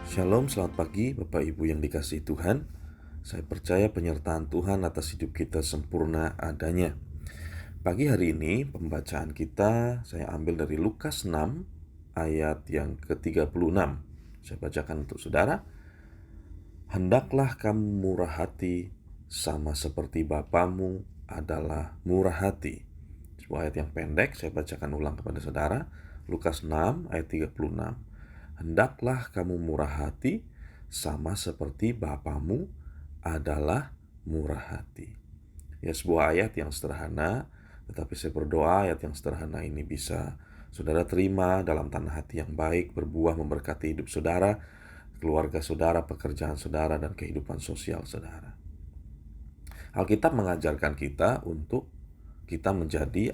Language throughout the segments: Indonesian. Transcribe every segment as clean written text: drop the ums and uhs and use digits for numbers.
Shalom, selamat pagi Bapak Ibu yang dikasihi Tuhan. Saya percaya penyertaan Tuhan atas hidup kita sempurna adanya. Pagi hari ini pembacaan kita saya ambil dari Lukas 6 ayat yang ke-36. Saya bacakan untuk saudara. Hendaklah kamu murah hati sama seperti Bapamu adalah murah hati. Sebuah ayat yang pendek, saya bacakan ulang kepada saudara. Lukas 6 ayat 36. Hendaklah kamu murah hati sama seperti Bapamu adalah murah hati. Ya, sebuah ayat yang sederhana, tetapi saya berdoa ayat yang sederhana ini bisa saudara terima dalam tanah hati yang baik, berbuah memberkati hidup saudara, keluarga saudara, pekerjaan saudara, dan kehidupan sosial saudara. Alkitab mengajarkan kita untuk kita menjadi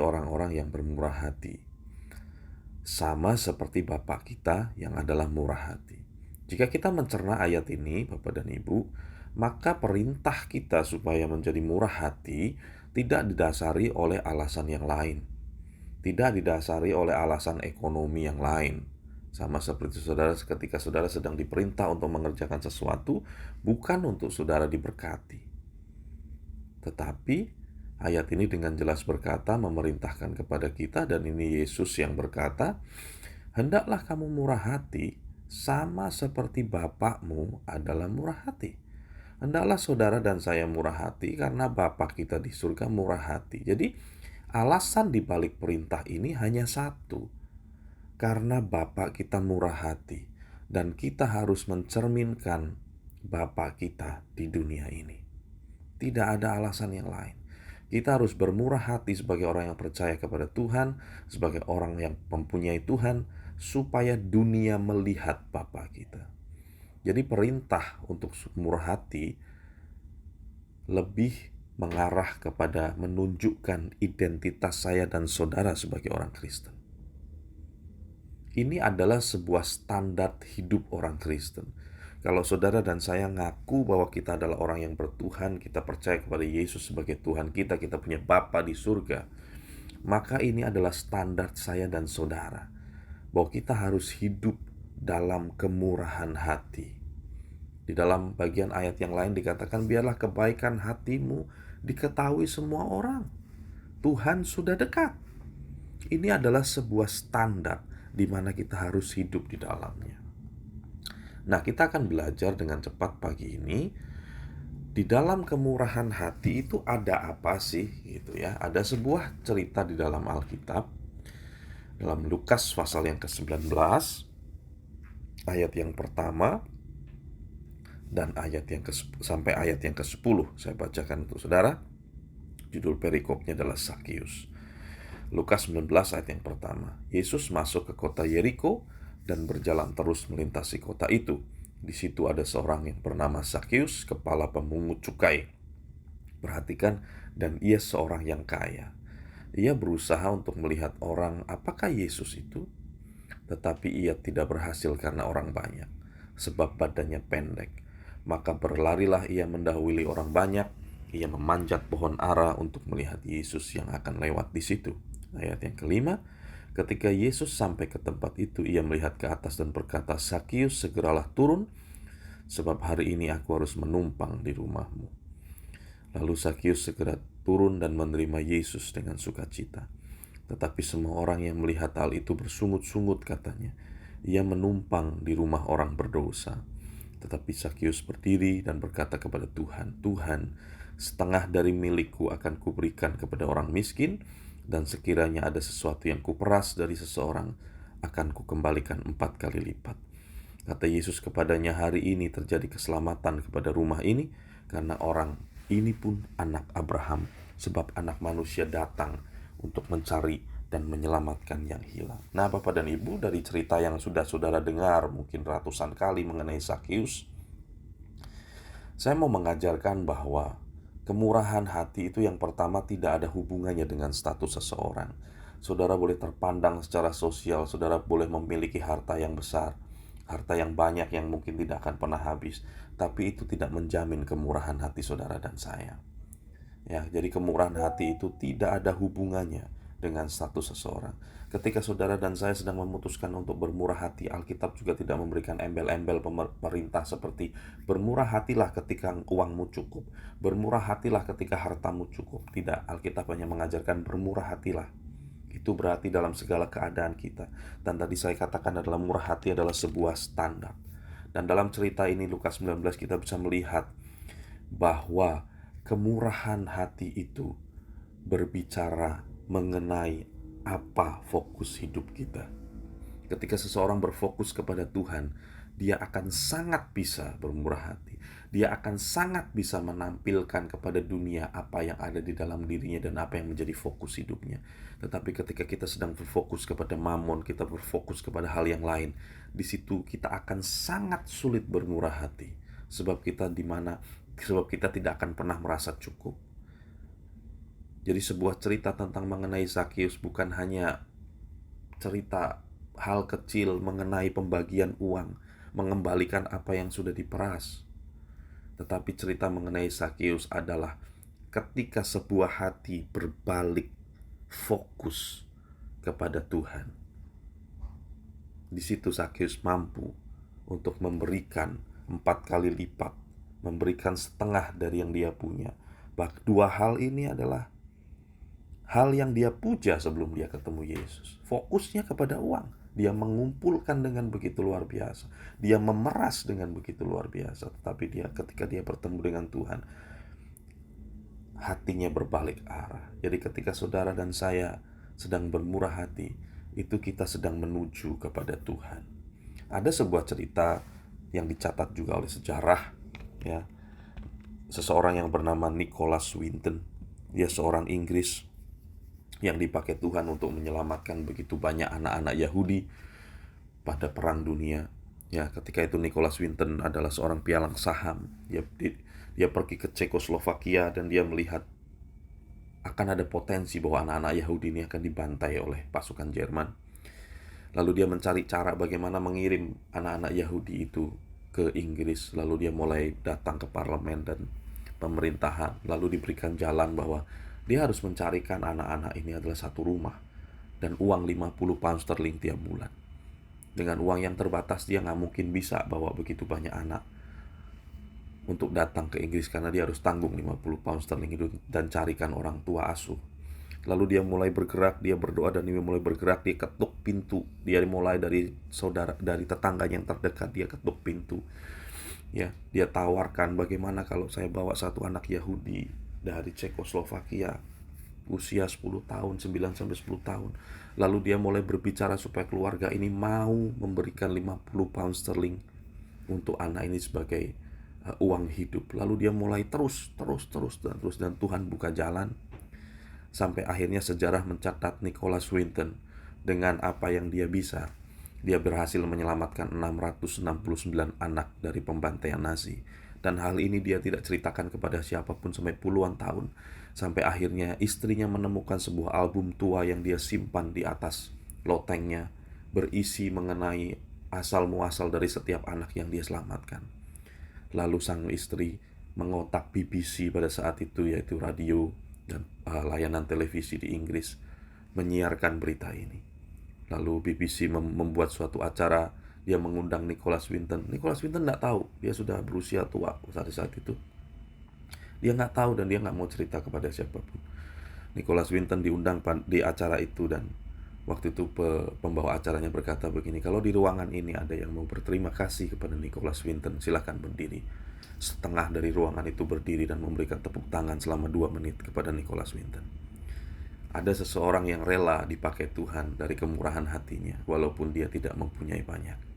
orang-orang yang bermurah hati, sama seperti Bapa kita yang adalah murah hati. Jika kita mencerna ayat ini, Bapak dan Ibu, maka perintah kita supaya menjadi murah hati tidak didasari oleh alasan yang lain. Tidak didasari oleh alasan ekonomi yang lain. Sama seperti saudara ketika saudara sedang diperintah untuk mengerjakan sesuatu, bukan untuk saudara diberkati. Tetapi ayat ini dengan jelas berkata, memerintahkan kepada kita, dan ini Yesus yang berkata, hendaklah kamu murah hati sama seperti Bapakmu adalah murah hati. Hendaklah saudara dan saya murah hati karena Bapa kita di surga murah hati. Jadi alasan dibalik perintah ini hanya satu, karena Bapa kita murah hati dan kita harus mencerminkan Bapa kita di dunia ini. Tidak ada alasan yang lain. Kita harus bermurah hati sebagai orang yang percaya kepada Tuhan, sebagai orang yang mempunyai Tuhan, supaya dunia melihat Bapa kita. Jadi perintah untuk murah hati lebih mengarah kepada menunjukkan identitas saya dan saudara sebagai orang Kristen. Ini adalah sebuah standar hidup orang Kristen. Kalau saudara dan saya ngaku bahwa kita adalah orang yang bertuhan, kita percaya kepada Yesus sebagai Tuhan kita, kita punya Bapa di surga, maka ini adalah standar saya dan saudara, bahwa kita harus hidup dalam kemurahan hati. Di dalam bagian ayat yang lain dikatakan, biarlah kebaikan hatimu diketahui semua orang. Tuhan sudah dekat. Ini adalah sebuah standar di mana kita harus hidup di dalamnya. Nah, kita akan belajar dengan cepat pagi ini. Di dalam kemurahan hati itu ada apa sih gitu ya? Ada sebuah cerita di dalam Alkitab. Dalam Lukas pasal yang ke-19 ayat yang pertama dan ayat yang sampai ayat yang ke-10. Saya bacakan untuk saudara. Judul perikopnya adalah Sakius. Lukas 19 ayat yang pertama. Yesus masuk ke kota Yeriko dan berjalan terus melintasi kota itu. Di situ ada seorang yang bernama Sakius, kepala pemungut cukai. Perhatikan, dan ia seorang yang kaya. Ia berusaha untuk melihat orang apakah Yesus itu, tetapi ia tidak berhasil karena orang banyak, sebab badannya pendek. Maka berlarilah ia mendahului orang banyak. Ia memanjat pohon ara untuk melihat Yesus yang akan lewat di situ. Ayat yang kelima, ketika Yesus sampai ke tempat itu, ia melihat ke atas dan berkata, Sakius, segeralah turun, sebab hari ini aku harus menumpang di rumahmu. Lalu Sakius segera turun dan menerima Yesus dengan sukacita. Tetapi semua orang yang melihat hal itu bersungut-sungut katanya, ia menumpang di rumah orang berdosa. Tetapi Sakius berdiri dan berkata kepada Tuhan, Tuhan, setengah dari milikku akan kuberikan kepada orang miskin, dan sekiranya ada sesuatu yang kuperas dari seseorang, akan kukembalikan 4 kali lipat. Kata Yesus kepadanya, hari ini terjadi keselamatan kepada rumah ini, karena orang ini pun anak Abraham, sebab anak manusia datang untuk mencari dan menyelamatkan yang hilang. Nah, Bapak dan Ibu, dari cerita yang sudah saudara dengar mungkin ratusan kali mengenai Sakius, saya mau mengajarkan bahwa kemurahan hati itu yang pertama tidak ada hubungannya dengan status seseorang. Saudara boleh terpandang secara sosial, saudara boleh memiliki harta yang besar, harta yang banyak yang mungkin tidak akan pernah habis, tapi itu tidak menjamin kemurahan hati saudara dan saya. Ya, jadi kemurahan hati itu tidak ada hubungannya dengan status seseorang. Ketika saudara dan saya sedang memutuskan untuk bermurah hati, Alkitab juga tidak memberikan embel-embel pemerintah seperti bermurah hatilah ketika uangmu cukup, bermurah hatilah ketika hartamu cukup. Tidak, Alkitab hanya mengajarkan bermurah hatilah. Itu berarti dalam segala keadaan kita. Dan tadi saya katakan adalah murah hati adalah sebuah standar. Dan dalam cerita ini Lukas 19 kita bisa melihat bahwa kemurahan hati itu berbicara mengenai apa fokus hidup kita. Ketika seseorang berfokus kepada Tuhan, dia akan sangat bisa bermurah hati. Dia akan sangat bisa menampilkan kepada dunia apa yang ada di dalam dirinya dan apa yang menjadi fokus hidupnya. Tetapi ketika kita sedang berfokus kepada mamon, kita berfokus kepada hal yang lain, di situ kita akan sangat sulit bermurah hati. Sebab kita tidak akan pernah merasa cukup. Jadi sebuah cerita tentang mengenai Zakius bukan hanya cerita hal kecil mengenai pembagian uang, mengembalikan apa yang sudah diperas. Tetapi cerita mengenai Zakius adalah ketika sebuah hati berbalik fokus kepada Tuhan. Di situ Zakius mampu untuk memberikan 4 kali lipat, memberikan setengah dari yang dia punya. Dua hal ini adalah hal yang dia puja sebelum dia ketemu Yesus. Fokusnya kepada uang. Dia mengumpulkan dengan begitu luar biasa. Dia memeras dengan begitu luar biasa. Tetapi ketika dia bertemu dengan Tuhan, hatinya berbalik arah. Jadi ketika saudara dan saya sedang bermurah hati, itu kita sedang menuju kepada Tuhan. Ada sebuah cerita yang dicatat juga oleh sejarah, ya. Seseorang yang bernama Nicholas Winton. Dia seorang Inggris yang dipakai Tuhan untuk menyelamatkan begitu banyak anak-anak Yahudi pada perang dunia. Ya, ketika itu Nicholas Winton adalah seorang pialang saham. Dia pergi ke Cekoslovakia dan dia melihat akan ada potensi bahwa anak-anak Yahudi ini akan dibantai oleh pasukan Jerman. Lalu dia mencari cara bagaimana mengirim anak-anak Yahudi itu ke Inggris. Lalu dia mulai datang ke parlemen dan pemerintahan. Lalu diberikan jalan bahwa dia harus mencarikan anak-anak ini adalah satu rumah dan uang 50 pound sterling tiap bulan. Dengan uang yang terbatas dia nggak mungkin bisa bawa begitu banyak anak untuk datang ke Inggris karena dia harus tanggung 50 pound sterling itu dan carikan orang tua asuh. Lalu dia mulai bergerak, dia berdoa dan dia mulai bergerak, dia ketuk pintu. Dia mulai dari tetangga yang terdekat, dia ketuk pintu. Ya, dia tawarkan bagaimana kalau saya bawa satu anak Yahudi dari Cekoslovakia usia 10 tahun, 9 sampai 10 tahun. Lalu dia mulai berbicara supaya keluarga ini mau memberikan 50 pound sterling untuk anak ini sebagai uang hidup. Lalu dia mulai terus dan Tuhan buka jalan sampai akhirnya sejarah mencatat Nicholas Winton dengan apa yang dia bisa. Dia berhasil menyelamatkan 669 anak dari pembantaian Nazi. Dan hal ini dia tidak ceritakan kepada siapapun sampai puluhan tahun. Sampai akhirnya istrinya menemukan sebuah album tua yang dia simpan di atas lotengnya, berisi mengenai asal-muasal dari setiap anak yang dia selamatkan. Lalu sang istri mengotak BBC pada saat itu, yaitu radio dan layanan televisi di Inggris, menyiarkan berita ini. Lalu BBC membuat suatu acara. Dia mengundang Nicholas Winton. Nicholas Winton nggak tahu, dia sudah berusia tua saat itu. Dia nggak tahu dan dia nggak mau cerita kepada siapapun. Nicholas Winton diundang di acara itu dan waktu itu pembawa acaranya berkata begini, kalau di ruangan ini ada yang mau berterima kasih kepada Nicholas Winton, silakan berdiri. Setengah dari ruangan itu berdiri dan memberikan tepuk tangan selama 2 menit kepada Nicholas Winton. Ada seseorang yang rela dipakai Tuhan dari kemurahan hatinya, walaupun dia tidak mempunyai banyak.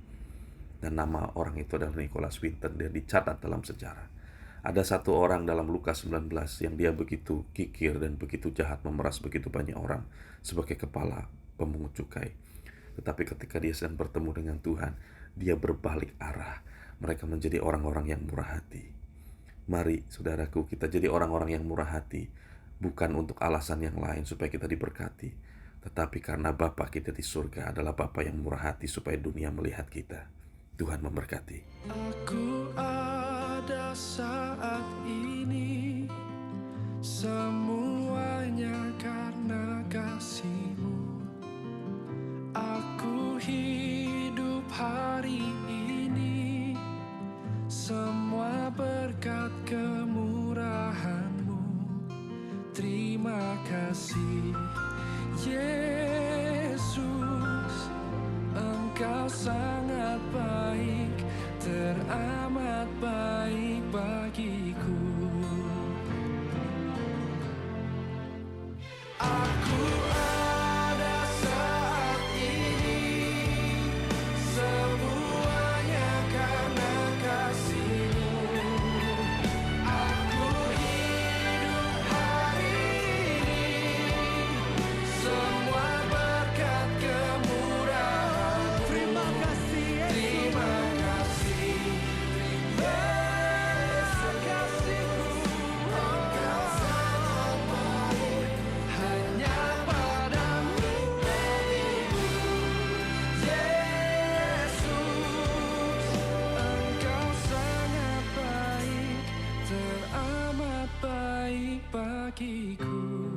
Dan nama orang itu adalah Nicholas Winton. Dia dicatat dalam sejarah. Ada satu orang dalam Lukas 19 yang dia begitu kikir dan begitu jahat, memeras begitu banyak orang sebagai kepala pemungut cukai. Tetapi ketika dia sedang bertemu dengan Tuhan, dia berbalik arah. Mereka menjadi orang-orang yang murah hati. Mari saudaraku, kita jadi orang-orang yang murah hati, bukan untuk alasan yang lain supaya kita diberkati, tetapi karena Bapa kita di surga adalah Bapa yang murah hati supaya dunia melihat kita. Tuhan memberkati. Aku ada saat ini, semuanya karena kasih. baik bagiku.